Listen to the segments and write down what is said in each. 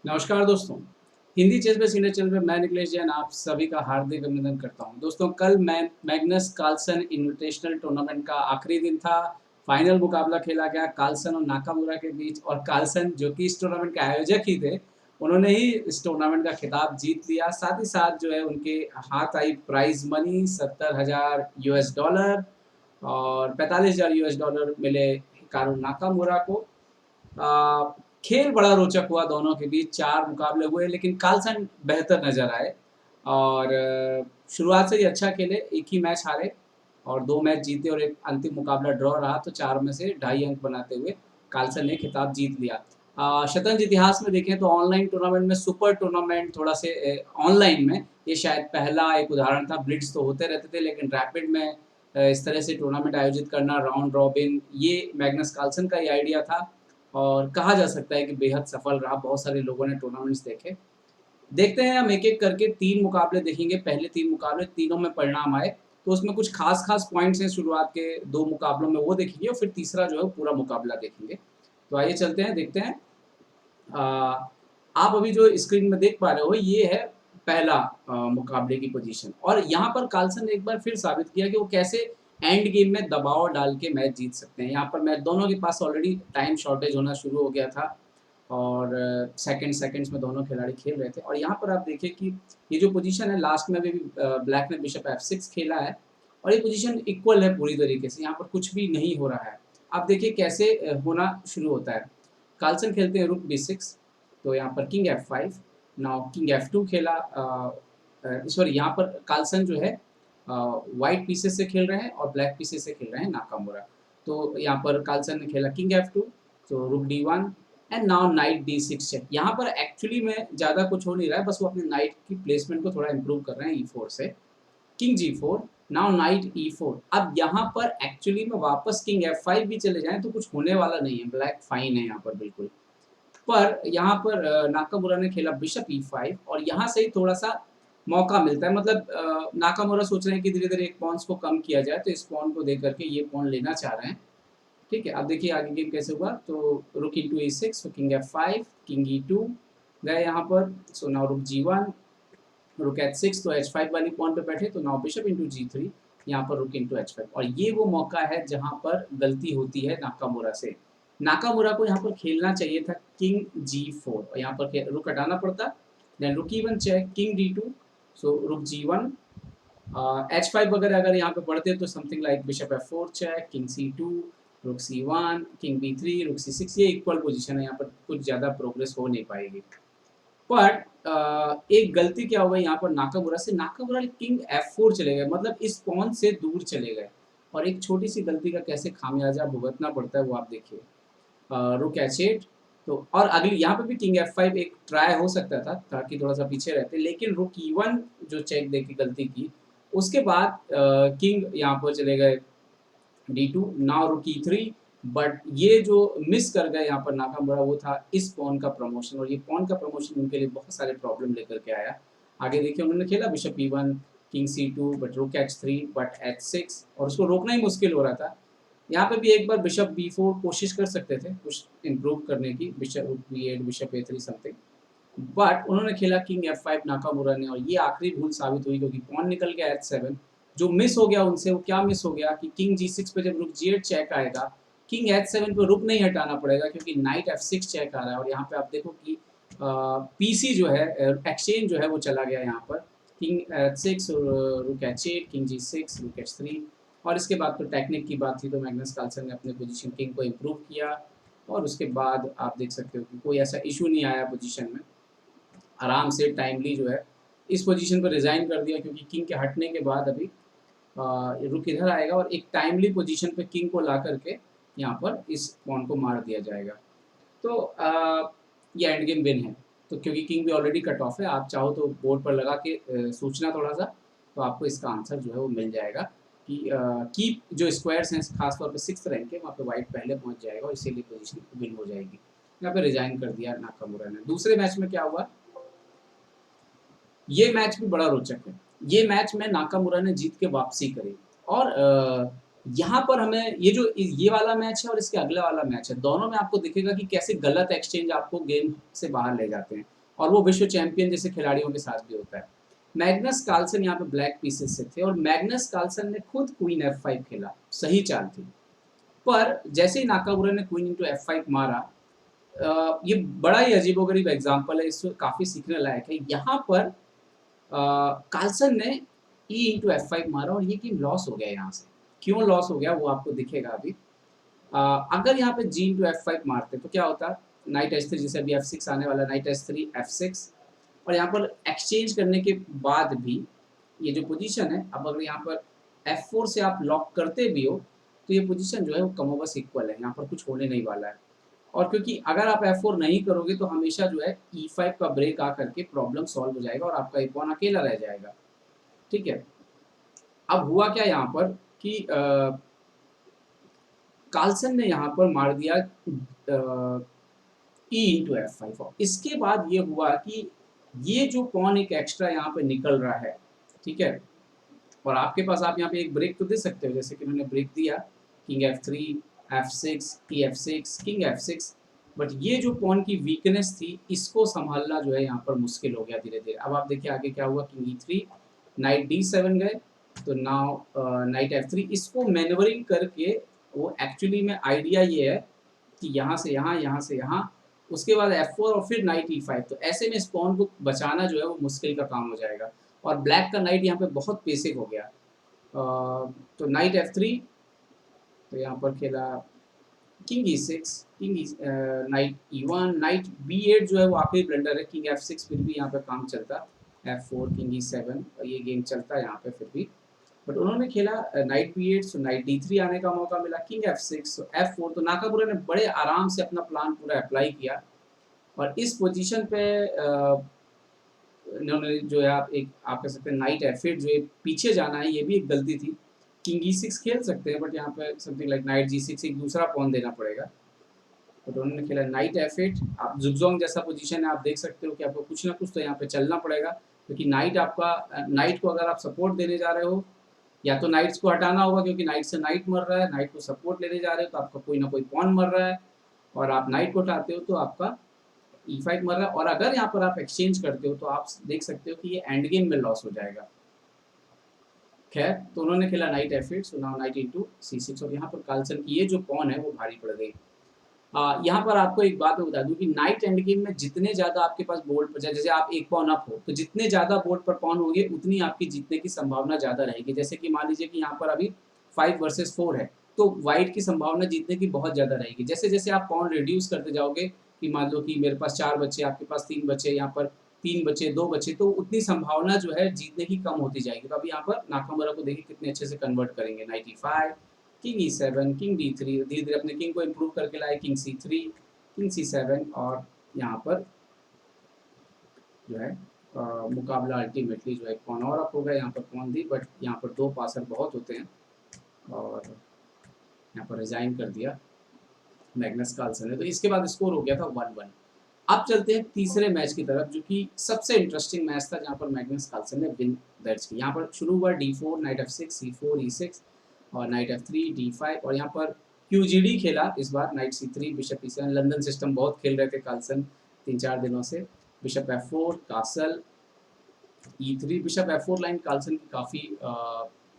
नमस्कार दोस्तों, Hindi chess base India channel में मैं निखिलेश जैन आप सभी का हार्दिक अभिनंदन करता हूं। दोस्तों कल मैग्नस कार्लसन इन्विटेशनल टूर्नामेंट का आखिरी दिन था। फाइनल मुकाबला खेला गया कार्लसन और नाकामुरा के बीच और कार्लसन जो कि इस टूर्नामेंट के आयोजक ही थे, उन्होंने ही इस टूर्नामेंट का खिताब जीत लिया। साथ ही साथ जो है उनके हाथ आई प्राइज़ मनी $70,000 और $45,000 मिले हिकारू नाकामुरा को। अ, खेल बड़ा रोचक हुआ दोनों के बीच, 4 मुकाबले हुए लेकिन कार्लसन बेहतर नज़र आए और शुरुआत से ही अच्छा खेले, 1 ही मैच हारे और 2 मैच जीते और एक अंतिम मुकाबला ड्रॉ रहा तो 4 में से ढाई अंक बनाते हुए कार्लसन ने खिताब जीत लिया। शतरंज इतिहास में देखें तो ऑनलाइन टूर्नामेंट में सुपर टूर्नामेंट थोड़ा से ऑनलाइन में ये शायद पहला एक उदाहरण था। ब्लिट्ज़ तो होते रहते थे लेकिन रैपिड में इस तरह से टूर्नामेंट आयोजित करना राउंड रॉबिन ये मैग्नस कार्लसन का ही आइडिया था और कहा जा सकता है कि बेहद सफल रहा। बहुत सारे लोगों ने टूर्नामेंट्स देखे। देखते हैं हम एक-एक करके 3 मुकाबले देखेंगे, पहले 3 मुकाबले, तीनों में परिणाम आए। तो उसमें कुछ ख़ास-ख़ास पॉइंट्स हैं शुरुआत के 2 मुकाबलों में वो देखेंगे और फिर तीसरा जो है वो पूरा मुकाबला देखेंगे। तो आइए चलते हैं, देखते हैं। अ, आप अभी जो स्क्रीन में देख पा रहे हो ये है पहला मुकाबले की पोजीशन और यहाँ पर कार्लसन ने एक बार फिर साबित किया कि वो कैसे एंड गेम में दबाव डाल के मैच जीत सकते हैं। यहाँ पर मैच दोनों के पास ऑलरेडी टाइम शॉर्टेज होना शुरू हो गया था और सेकंड्स में दोनों खिलाड़ी खेल रहे थे और यहाँ पर आप देखिए कि ये जो पोजीशन है लास्ट में अभी भी ब्लैक ने बिशप F6 खेला है और ये पोजीशन इक्वल है पूरी तरीके से, यहाँ पर कुछ भी नहीं हो रहा है। आप देखिए कैसे होना शुरू होता है। कार्लसन खेलते हैं रुक B6 तो यहाँ पर king F5 now king F2 खेला सॉरी यहाँ पर कार्लसन जो है व्हाइट पीसेस से खेल रहे हैं और ब्लैक पीसेस से खेल रहे हैं नाकामुरा। तो यहाँ पर कार्लसन ने खेला किंग F2 तो रुक D1 and now night D6 check. यहाँ पर एक्चुअली में ज़्यादा कुछ हो नहीं रहा है, बस वो अपने नाइट की प्लेसमेंट को थोड़ा इम्प्रूव कर रहे हैं E4 से। King G4 now night E4। अब यहाँ पर एक्चुअली में वापस किंग F5 भी चले जाएँ तो कुछ होने वाला नहीं है, ब्लैक फाइन है यहाँ पर बिल्कुल। पर यहाँ पर नाकामुरा ने खेला बिशप E5 और यहाँ से ही थोड़ा-सा मौका मिलता है मतलब नाकामुरा सोच रहे हैं कि धीरे-धीरे एक पॉन्स को कम किया जाए, तो इस पॉन को दे करके ये पॉन लेना चाह रहे हैं। ठीक है, अब देखिए आगे गेम कैसे हुआ तो रुक इंटू E6 तो किंग F5 किंग E2 गए यहाँ पर सो नाउ रुक G1 रुक H6 तो H5 वाली पॉन पे बैठे तो नाउ बिशप इंटू G3 यहाँ पर रुक इंटू H5 और ये वो मौका है जहाँ पर गलती होती है नाकामुरा से। नाकामुरा को यहाँ पर खेलना चाहिए था किंग G4 और यहाँ पर रुक हटाना पड़ता देन रुक E1 चेक किंग D2 सो रुक G1 H5 वगैरह अगर यहाँ पे बढ़ते तो something like bishop F4 check king C2 रुक C1 किंग B3 रुक C6 ये इक्वल पोजीशन है, यहाँ पर कुछ ज़्यादा प्रोग्रेस हो नहीं पाएगी। बट एक गलती क्या हो गई यहाँ पर नाकामुरा से, नाकामुरा किंग F4 चले गए मतलब इस पॉन से दूर चले गए और एक छोटी सी गलती का कैसे खामियाजा भुगतना पड़ता है वो आप देखिए। रुक H8 तो और अगली यहाँ पे भी किंग F5 एक ट्राई हो सकता था ताकि थोड़ा सा पीछे रहते लेकिन रुक E1 जो चेक दे के गलती की उसके बाद किंग यहाँ पर चले गए D2 नाउ रुक E3 बट ये जो मिस कर गए यहाँ पर नाकामुरा वो था इस पॉन का प्रमोशन और ये पॉन का प्रमोशन उनके लिए बहुत सारे प्रॉब्लम लेकर के आया। आगे देखिए उन्होंने खेला bishop E1 king C2 but रुक H3 बट H6 और उसको रोकना ही मुश्किल हो रहा था। यहाँ पे भी एक बार बिशप B4 कोशिश कर सकते थे कुछ इम्प्रूव करने की, बिशप रुक B8 bishop A3 something but उन्होंने खेला किंग F5 नाकामुरा ने और ये आखिरी भूल साबित हुई क्योंकि पॉन निकल गया H7 जो मिस हो गया उनसे वो क्या मिस हो गया कि किंग G6 पे जब रुक G8 चेक आएगा, किंग H7 पे रुक नहीं हटाना पड़ेगा क्योंकि नाइट F6 चेक आ रहा है और यहाँ पे आप देखो कि पीसी जो है एक्सचेंज जो है वो चला गया यहाँ पर किंग H6 रुक H8 किंग G6 रुक H3 और इसके बाद तो टेक्निक की बात थी तो मैग्नस कार्लसन ने अपने पोजीशन किंग को इम्प्रूव किया और उसके बाद आप देख सकते हो कि कोई ऐसा इशू नहीं आया पोजीशन में। आराम से टाइमली जो है इस पोजीशन पर रिज़ाइन कर दिया क्योंकि किंग के हटने के बाद अभी रुक इधर आएगा और एक टाइमली पोजीशन पे किंग को ला करके यहाँ पर इस पॉन को मार दिया जाएगा। तो ये एंड गेम विन है। तो क्योंकि किंग भी ऑलरेडी कट ऑफ है, आप चाहो तो बोर्ड पर लगा के सोचना थोड़ा-सा, तो आपको इसका आंसर जो है वो मिल जाएगा कि कीप जो स्क्वायर्स हैं खासतौर पे 6th रैंक के वहाँ पे व्हाइट पहले पहुँच जाएगा और इसीलिए पोजीशन विन हो जाएगी। यहाँ पे रिज़ाइन कर दिया नाकामुरा ने। दूसरे मैच में क्या हुआ ये मैच भी बड़ा रोचक है। ये मैच में नाकामुरा ने जीत के वापसी करी और यहाँ पर हमें ये वाला मैच है और इसके अगला वाला मैच है, दोनों में आपको दिखेगा कि कैसे गलत एक्सचेंज आपको गेम से बाहर ले जाते हैं और वो विश्व चैंपियन जैसे खिलाड़ियों के साथ भी होता है। मैग्नस कार्लसन यहाँ पे ब्लैक पीसेस से थे और मैग्नस कार्लसन ने खुद क्वीन F5 खेला, सही चाल थी। पर जैसे ही नाकामुरा ने क्वीन इंटू F5 मारा, ये बड़ा ही अजीबोगरीब एग्जाम्पल है, इससे काफ़ी सीखने लायक है। यहाँ पर कार्लसन ने ई इंटू F5 मारा और ये गेम लॉस हो गया यहाँ से। क्यों लॉस हो गया वो आपको दिखेगा अभी। अगर यहाँ पे जी इंटू F5 मारते तो क्या होता, नाइट H3, जैसे अभी F6 आने वाला, नाइट H3 F6, और यहाँ पर एक्सचेंज करने के बाद भी ये जो पोजीशन है, अब अगर यहाँ पर F4 से आप लॉक करते भी हो तो ये पोजीशन जो है वो कमोबस इक्वल है, यहाँ पर कुछ होने नहीं वाला है। और क्योंकि अगर आप F4 नहीं करोगे तो हमेशा जो है E5 का ब्रेक आकर के प्रॉब्लम सॉल्व हो जाएगा और आपका एक पॉन अकेला रह जाएगा। ठीक है, अब हुआ क्या यहाँ पर कि कार्लसन ने यहाँ पर मार दिया ई इंटू F5 और इसके बाद ये हुआ कि ये जो पॉन एक एक्स्ट्रा यहाँ पे निकल रहा है, ठीक है, और आपके पास आप यहाँ पे एक ब्रेक तो दे सकते हो, जैसे कि उन्होंने ब्रेक दिया king F3 F6 T F6 king F6, but ये जो पॉन की वीकनेस थी इसको संभालना जो है यहाँ पर मुश्किल हो गया धीरे धीरे। अब आप देखिए आगे क्या हुआ, किंग E3, नाइट D7 गए, तो नाउ नाइट F3, इसको मैनवरिंग करके वो एक्चुअली में आइडिया ये है कि यहाँ से यहाँ, यहाँ से यहाँ, उसके बाद F4 और फिर नाइट E5, तो ऐसे में स्पॉन को बचाना जो है वो मुश्किल का काम हो जाएगा और ब्लैक का नाइट यहाँ पे बहुत बेसिक हो गया। तो नाइट F3, तो यहाँ पर खेला king E6, night E1, night B8 जो है वो आखिरी ब्लंडर है, किंग F6 फिर भी यहाँ पे काम चलता, F4 किंग E7 और ये गेम चलता है यहाँ पे फिर भी, बट उन्होंने खेला नाइट B8, सो नाइट D3 आने का मौका मिला, किंग F6, सो F4, तो नाकामुरा ने बड़े आराम से अपना प्लान पूरा अप्लाई किया और इस पोजीशन पे इन्होंने जो है आप कह सकते हैं नाइट F8 जो है पीछे जाना है, ये भी एक गलती थी। किंग E6 खेल सकते हैं बट यहाँ पे समथिंग लाइक नाइट G6 एक दूसरा पॉन देना पड़ेगा, तो उन्होंने खेला नाइट F8। आप जुगजोंग जैसा पोजीशन है, आप देख सकते हो कि आपको कुछ ना कुछ तो यहाँ पे चलना पड़ेगा, क्योंकि नाइट आपका नाइट को अगर आप सपोर्ट देने जा रहे हो, या तो नाइट्स को हटाना होगा क्योंकि नाइट से नाइट मर रहा है, नाइट को सपोर्ट लेने जा रहे हो तो आपका कोई ना कोई पॉन मर रहा है, और आप नाइट को हटाते हो तो आपका E5 मर रहा है, और अगर यहाँ पर आप एक्सचेंज करते हो तो आप देख सकते हो कि ये एंड गेम में लॉस हो जाएगा। खैर, तो उन्होंने खेला night F8, so now night into C6, और यहाँ पर कार्लसन की ये जो पॉन है वो भारी पड़ गई। यहाँ पर आपको एक बात मैं बता दूं कि नाइट एंड गेम में जितने ज़्यादा आपके पास बोर्ड पर जाए, जैसे आप एक पॉन अप हो तो जितने ज़्यादा बोर्ड पर पॉन होंगे उतनी आपकी जीतने की संभावना ज़्यादा रहेगी। जैसे कि मान लीजिए कि यहाँ पर अभी 5 वर्सेस 4 है, तो वाइट की संभावना जीतने की बहुत ज़्यादा रहेगी। जैसे जैसे आप पॉन रिड्यूस करते जाओगे कि मान लो कि मेरे पास 4 बच्चे, आपके पास 3 बच्चे, यहाँ पर 3 बच्चे, 2 बच्चे, तो उतनी संभावना जो है जीतने की कम होती जाएगी। तो अभी यहाँ पर नाकामुरा को देखिए कितने अच्छे से कन्वर्ट करेंगे, night E5, king E7, king D3, धीरे धीरे अपने किंग को इम्प्रूव करके लाए, किंग C3, किंग C7, और यहाँ पर जो है मुकाबला अल्टीमेटली जो है पॉन और अप हो गया, यहाँ पर पॉन दी, बट यहाँ पर 2 पासर बहुत होते हैं और यहाँ पर रिजाइन कर दिया मैग्नस कार्लसन ने, तो इसके बाद स्कोर हो गया था 1-1। अब चलते हैं तीसरे मैच की तरफ, जो कि सबसे इंटरेस्टिंग मैच था जहाँ पर मैग्नस कार्लसन ने विन दर्ज की। यहाँ पर शुरू हुआ D4, night F6, C4, E6 और नाइट F3, D5, और यहाँ पर QGD खेला इस बार, knight C3, bishop E7, London system बहुत खेल रहे थे कार्लसन 3-4 दिनों से, bishop F4, castle E3, bishop F4 line Carlsen की काफ़ी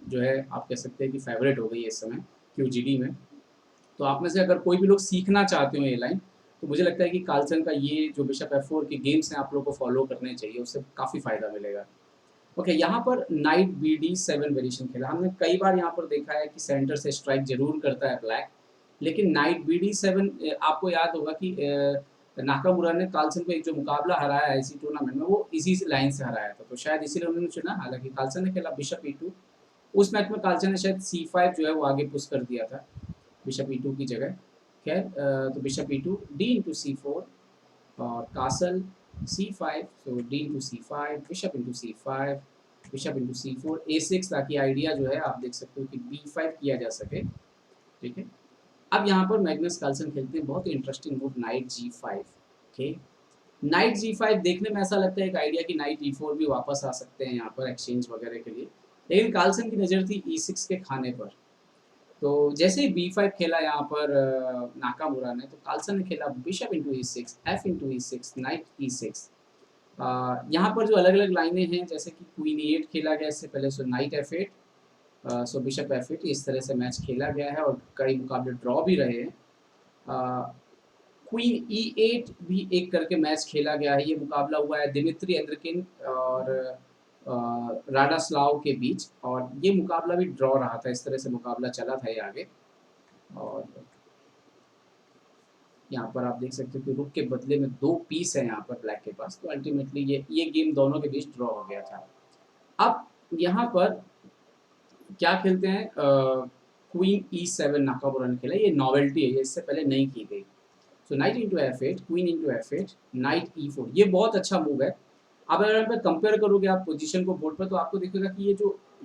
जो है आप कह सकते हैं कि फेवरेट हो गई है इस समय QGD में। तो आप में से अगर कोई भी लोग सीखना चाहते हो ये लाइन, तो मुझे लगता है कि कार्लसन का ये जो बिशप F4 के गेम्स हैं आप लोगों को फॉलो करने चाहिए, उससे काफ़ी फ़ायदा मिलेगा। ओके, यहाँ पर नाइट BD7 वेरिएशन खेला हमने, कई बार यहाँ पर देखा है कि सेंटर से स्ट्राइक जरूर करता है ब्लैक, लेकिन नाइट BD7 आपको याद होगा कि नाकामुरा ने कार्लसन को एक जो मुकाबला हराया है इसी टूर्नामेंट में, वो इसी लाइन से हराया था, तो शायद इसीलिए उन्होंने चुना। हालांकि कार्लसन ने खेला बिशप E2, उस मैच में कार्लसन ने शायद C5 जो है वो आगे पुश कर दिया था बिशप E2 की जगह। खैर, तो bishop E2, D into C4 और कासल C5, सो D into C5, bishop into C5, bishop into C4, A6, ताकि आइडिया जो है आप देख सकते हो कि B5 किया जा सके। ठीक है, अब यहाँ पर मैग्नस कार्लसन खेलते हैं बहुत ही interesting move, knight G5। Okay, knight G5 देखने में ऐसा लगता है एक आइडिया कि नाइट E4 भी वापस आ सकते हैं यहाँ पर एक्सचेंज वगैरह के लिए, लेकिन कार्लसन की नज़र थी E6 के खाने पर। तो जैसे ही B5 खेला यहाँ पर नाकामुरा ने, तो कार्लसन ने खेला bishop into E6, F into E6, night E6। यहाँ पर जो अलग अलग लाइनें हैं, जैसे कि क्वीन E8 खेला गया इससे पहले, सो नाइट F8, सो बिशप F8, इस तरह से मैच खेला गया है और कई मुकाबले ड्रॉ भी रहे हैं। क्वीन E8 भी एक करके मैच खेला गया है। ये मुकाबला हुआ है दिमित्री एंद्रकिन और राडास्लाव के बीच, और ये मुकाबला भी ड्रॉ रहा था। इस तरह से मुकाबला चला था ये आगे। और यहाँ पर आप देख सकते हो कि रुक के बदले में 2 पीस है यहाँ पर ब्लैक के पास, तो अल्टीमेटली ये गेम दोनों के बीच ड्रॉ हो गया था। अब यहाँ पर क्या खेलते हैं, क्वीन E7 नाकामुरा ने खेला। ये नॉवेल्टी है, ये इससे पहले नहीं की गई। So knight into F8, queen into F8, knight E4, ये बहुत अच्छा मूव है। अब अगर आप कंपेयर करोगे आप पोजीशन को बोर्ड पर, तो आपको दिखेगा कि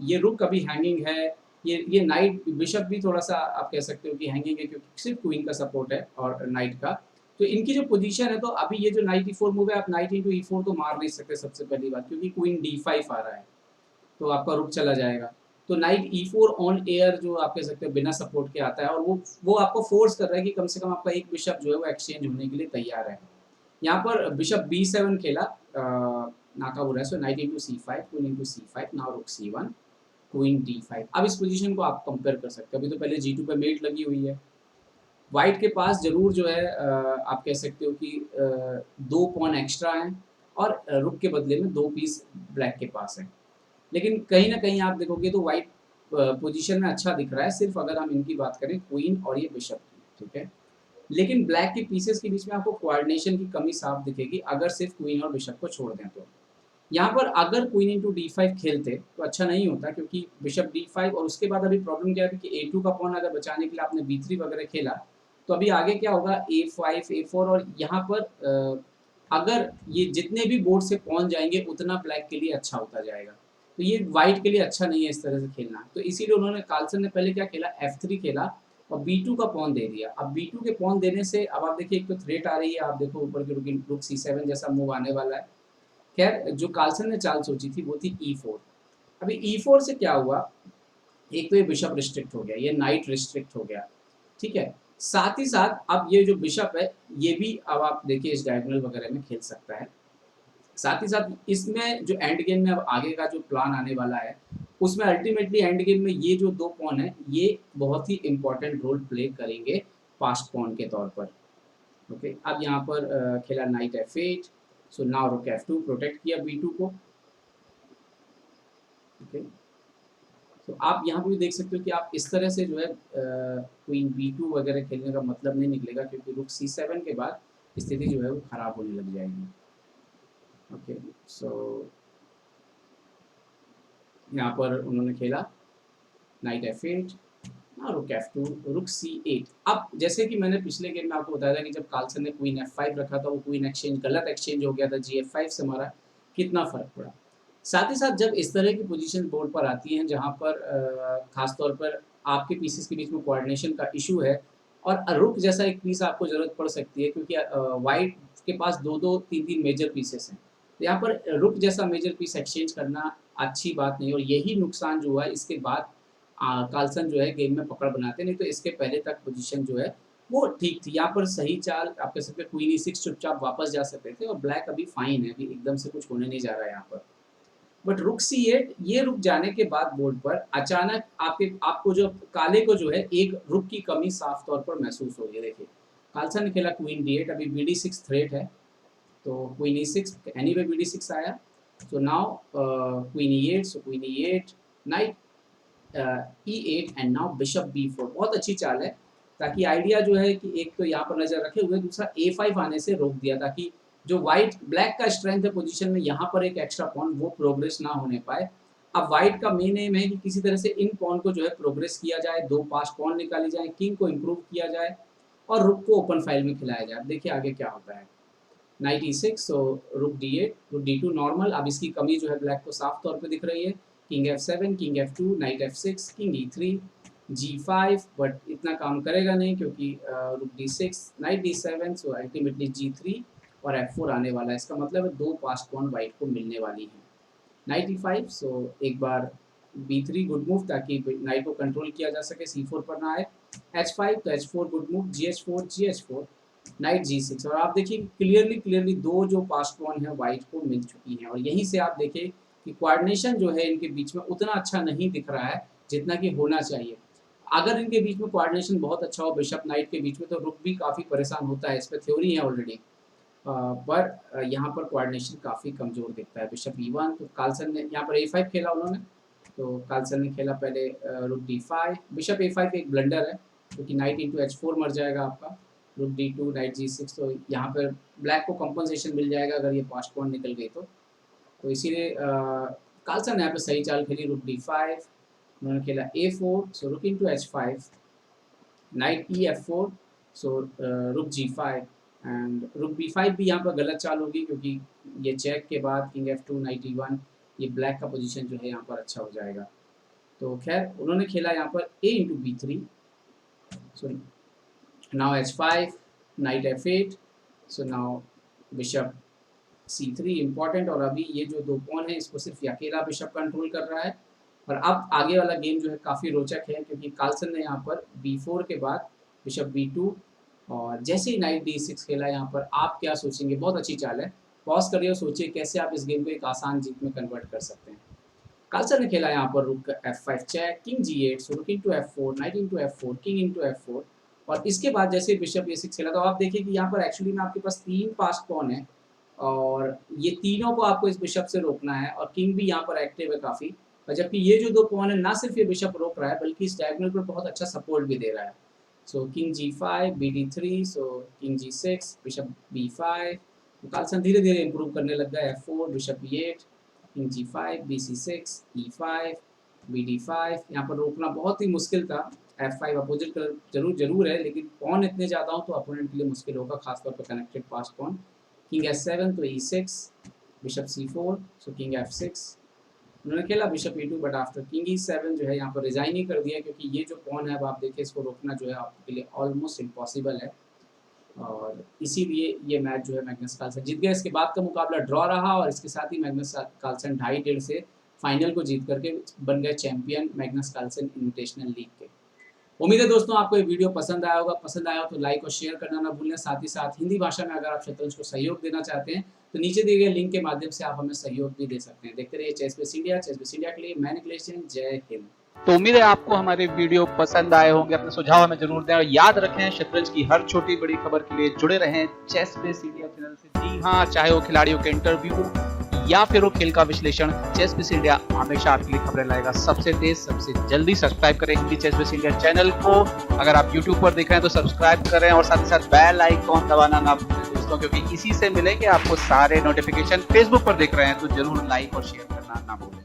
ये रुक अभी हैंगिंग है, ये नाइट बिशप भी थोड़ा सा आप कह सकते हो कि हैंगिंग है, क्योंकि सिर्फ क्वीन का सपोर्ट है और नाइट का। तो इनकी जो पोजीशन है, तो अभी ये जो नाइट E4 मूव है, आप नाइट इंटू E4 तो मार नहीं सकते सबसे पहली बात, क्योंकि क्वीन D5 आ रहा है, तो आपका रुक चला जाएगा। तो नाइट E4 ऑन एयर जो आप कह सकते हो बिना सपोर्ट के आता है, और वो आपको फोर्स कर रहा है कि कम से कम आपका एक बिशप जो है वो एक्सचेंज होने के लिए तैयार है। यहाँ पर बिशप B7 खेला Nakamura, so knight into C5, queen into C5, now rook C1, queen D5। अब इस पोजीशन को आप कंपेयर कर सकते हो। अभी तो पहले G2 पे मेट लगी हुई है। व्हाइट के पास ज़रूर जो है आप कह सकते हो कि 2 पॉन एक्स्ट्रा हैं, और रुक के बदले में 2 पीस ब्लैक के पास हैं। लेकिन कहीं न कहीं आप देखोगे तो व्हाइट पोजीशन में अच्छा दिख रहा है, सिर्फ अगर हम इनकी बात करें क्वीन और ये बिशप की, ठीक है? लेकिन ब्लैक के पीसेस के बीच में आपको कोऑर्डिनेशन की कमी साफ दिखेगी, अगर सिर्फ क्वीन और बिशप को छोड़ दें तो। यहाँ पर अगर क्वीन इंटू D5 खेलते तो अच्छा नहीं होता, क्योंकि बिशप D5, और उसके बाद अभी प्रॉब्लम क्या है कि A2 का पॉन अगर बचाने के लिए आपने B3 वगैरह खेला, तो अभी आगे क्या होगा, A5, A4, और यहाँ पर अगर ये जितने भी बोर्ड से पॉन जाएंगे उतना ब्लैक के लिए अच्छा होता जाएगा। तो ये व्हाइट के लिए अच्छा नहीं है इस तरह से खेलना। तो इसीलिए उन्होंने, कार्लसन ने पहले क्या खेला, F3 खेला और B2 का पॉन दे दिया। अब B2 के पॉन देने से अब आप देखिए, एक तो थ्रेट आ रही है, आप देखो ऊपर की रुक C7 जैसा मूव आने वाला है। खैर जो कार्लसन ने चाल सोची थी वो थी E4। अभी E4 से क्या हुआ, एक तो ये बिशप रिस्ट्रिक्ट हो गया, ये नाइट रिस्ट्रिक्ट हो गया, ठीक है? साथ ही साथ अब ये जो बिशप है, ये भी अब आप देखिए इस डायगोनल वगैरह में खेल सकता है। साथ ही साथ इसमें जो एंड गेम में अब आगे का जो प्लान आने वाला है, उसमें अल्टीमेटली एंड गेम में ये जो 2 पॉन है, ये बहुत ही इम्पोर्टेंट रोल प्ले करेंगे पास्ट पॉन के तौर पर। ओके, अब यहाँ पर खेला नाइट F8, सो नाउ रुक F2, प्रोटेक्ट किया B2 को। ओके, तो आप यहाँ पे भी देख सकते हो कि आप इस तरह से जो है क्वीन B2 वगैरह खेलने का मतलब नहीं निकलेगा, क्योंकि रुक C7 के बाद स्थिति जो है वो खराब होने लग जाएगी। ओके, सो यहाँ पर उन्होंने खेला नाइट F8, रुक F2, रुक C8। अब जैसे कि मैंने पिछले गेम में आपको बताया था कि जब कार्लसन ने क्वीन F5 रखा था, वो क्वीन एक्सचेंज गलत एक्सचेंज हो गया था, G F5 से हमारा कितना फ़र्क पड़ा। साथ ही साथ जब इस तरह की पोजीशन बोर्ड पर आती हैं, जहाँ पर ख़ास तौर पर आपके पीसेस के बीच में कोऑर्डिनेशन का इशू है, और रुक जैसा एक पीस आपको ज़रूरत पड़ सकती है, क्योंकि व्हाइट के पास 2-2, 3-3 मेजर पीसेस हैं। तो यहाँ पर रुक जैसा मेजर पीस एक्सचेंज करना अच्छी बात नहीं, और यही नुकसान जो हुआ है, इसके बाद कार्लसन जो है गेम में पकड़ बनाते, नहीं तो इसके पहले तक पोजीशन जो है वो ठीक थी। यहाँ पर सही चाल आप कह सकते हैं, क्वीन E6 चुपचाप वापस जा सकते थे, और ब्लैक अभी फाइन है, अभी एकदम से कुछ होने नहीं जा रहा है यहाँ पर। बट रुक C8, ये रुक जाने के बाद बोर्ड पर अचानक आपको जो काले को जो है एक रुक की कमी साफ तौर पर महसूस हो रही है। देखिए कार्लसन ने खेला क्वीन D8, अभी BD6 थ्रेट है, तो क्वीन E6, एनीवे BD6 आया, so now queen E8, so queen E8, night E8, and now bishop B4। बहुत अच्छी चाल है, ताकि आइडिया जो है कि एक तो यहाँ पर नज़र रखे हुए, दूसरा A5 आने से रोक दिया, ताकि जो व्हाइट ब्लैक का स्ट्रेंथ है पोजीशन में, यहाँ पर एक एक्स्ट्रा पॉन वो प्रोग्रेस ना होने पाए। अब व्हाइट का मेन एम है कि किसी तरह से इन पॉन को जो है प्रोग्रेस किया जाए, 2 पास पॉन निकाली जाए, किंग को इम्प्रूव किया जाए, और रुक को ओपन फाइल में खिलाया जाए। अब देखिए आगे क्या होता है। नाइट E6, सो रुक D8, रुक D2 नॉर्मल। अब इसकी कमी जो है ब्लैक को साफ तौर पे दिख रही है। King F7, king F2, night F6, king E3, G5, but इतना काम करेगा नहीं, क्योंकि रुक D6, night D7, so ultimately G3 और F4 आने वाला है। इसका मतलब है 2 पास पॉन व्हाइट को मिलने वाली हैं। नाइट E5, सो एक बार b3 गुड मूव, ताकि नाइट को कंट्रोल किया जा सके, c4 पर ना आए। h5 तो h4 good move, gh4 night g6। और आप देखिए क्लियरली दो जो पास पॉन है वाइट को मिल चुकी हैं, और यहीं से आप देखें कि कोऑर्डिनेशन जो है इनके बीच में उतना अच्छा नहीं दिख रहा है जितना कि होना चाहिए। अगर इनके बीच में कोऑर्डिनेशन बहुत अच्छा हो बिशप नाइट के बीच में, तो रुक भी काफ़ी परेशान होता है, इस पर थ्योरी है ऑलरेडी। पर यहाँ पर कोऑर्डिनेशन काफ़ी कमज़ोर दिखता है। बिशप e1, तो कार्लसन ने यहाँ पर a5 खेला उन्होंने, तो कार्लसन ने खेला पहले रुक d5, बिशप a5 एक ब्लंडर है क्योंकि नाइट इंटू h4 मर जाएगा आपका, रुक d2 नाइट g6, तो यहाँ पर ब्लैक को कंपनसेशन मिल जाएगा अगर ये पास्ट पॉन निकल गई तो इसीलिए कार्लसन ने यहाँ पे सही चाल खेली, रुक d5, उन्होंने खेला a4, सो rook into h5, night ef4, सो रुक g5 एंड रुक b5 भी यहाँ पर गलत चाल होगी क्योंकि ये चेक के बाद किंग f2 नाइट e1, ये ब्लैक का पोजीशन जो है यहाँ पर अच्छा हो जाएगा। तो खैर उन्होंने खेला यहाँ पर a into b3, so now h5 night f8, so now bishop c3 important, और अभी ये जो दो पॉन है इसको सिर्फ अकेला बिशप कंट्रोल कर रहा है। और अब आगे वाला गेम जो है काफ़ी रोचक है क्योंकि कार्लसन ने यहाँ पर b4 के बाद बिशप b2, और जैसे ही नाइट d6 खेला यहाँ पर आप क्या सोचेंगे, बहुत अच्छी चाल है, पॉज करिए और सोचिए कैसे आप इस गेम को एक आसान जीत में कन्वर्ट कर सकते हैं। कार्लसन ने खेला यहाँ पर रुक f5 check, king g8, so rook into f4, knight into f4, king into f4, और इसके बाद जैसे बिशप a6 खेला तो आप देखिए कि यहाँ पर एक्चुअली में आपके पास 3 पास पॉन है और ये तीनों को आपको इस बिशप से रोकना है, और किंग भी यहाँ पर एक्टिव है काफ़ी, और जबकि ये जो दो पॉन है ना सिर्फ ये बिशप रोक रहा है बल्कि इस डायगोनल पर बहुत अच्छा सपोर्ट भी दे रहा है। सो किंग g5, bd3, सो किंग g6, बिशप b5, तो कार्लसन धीरे धीरे इंप्रूव करने लग गया, f4, bishop e8, king g5, bc6, e5, bd5, यहाँ पर रोकना बहुत ही मुश्किल था। f5 अपोजिट जरूर है, लेकिन पॉन इतने ज़्यादा हो तो अपोनेंट के लिए मुश्किल होगा, खासतौर पर कनेक्टेड पास पॉन। किंग s7 तो e6, बिशप c4, सो किंग f6, उन्होंने खेला bishop e2, but after king e7 जो है यहाँ पर रिजाइन ही कर दिया क्योंकि ये जो पॉन है अब आप देखिए इसको रोकना जो है आपके लिए ऑलमोस्ट इम्पॉसिबल है, और इसीलिए ये मैच जो है मैग्नस कार्लसन जीत गया। इसके बाद का मुकाबला ड्रॉ रहा और इसके साथ ही मैग्नस कार्लसन 2.5 से फाइनल को जीत करके बन गए champion Magnus Carlsen invitational league के। उम्मीद है दोस्तों आपको ये वीडियो पसंद आया होगा, पसंद आया हो तो लाइक और शेयर करना ना भूलें। साथ ही साथ हिंदी भाषा में अगर आप शतरंज को सहयोग देना चाहते हैं तो नीचे दिए गए लिंक के माध्यम से आप हमें सहयोग भी दे सकते हैं। देखते रहिए चेस इंडिया के लिए मैं निखिलेश जैन, जय हिंद। तो उम्मीद है आपको हमारे वीडियो पसंद आए होंगे, अपने सुझाव हमें जरूर दें और याद रखें शतरंज की हर छोटी बड़ी खबर के लिए जुड़े रहें चेस बेस इंडिया चैनल से। जी हाँ, चाहे वो खिलाड़ियों के इंटरव्यू या फिर वो खेल का विश्लेषण, चेस बेस इंडिया हमेशा आपके लिए खबरें लाएगा सबसे तेज सबसे जल्दी। सब्सक्राइब करें Hindi chess base India channel को। अगर आप यूट्यूब पर देख रहे हैं तो सब्सक्राइब करें और साथ ही साथ बेल आइकॉन दबाना ना भूलें दोस्तों, क्योंकि इसी से मिलेंगे आपको सारे नोटिफिकेशन। फेसबुक पर देख रहे हैं तो जरूर लाइक और शेयर करना ना भूलें।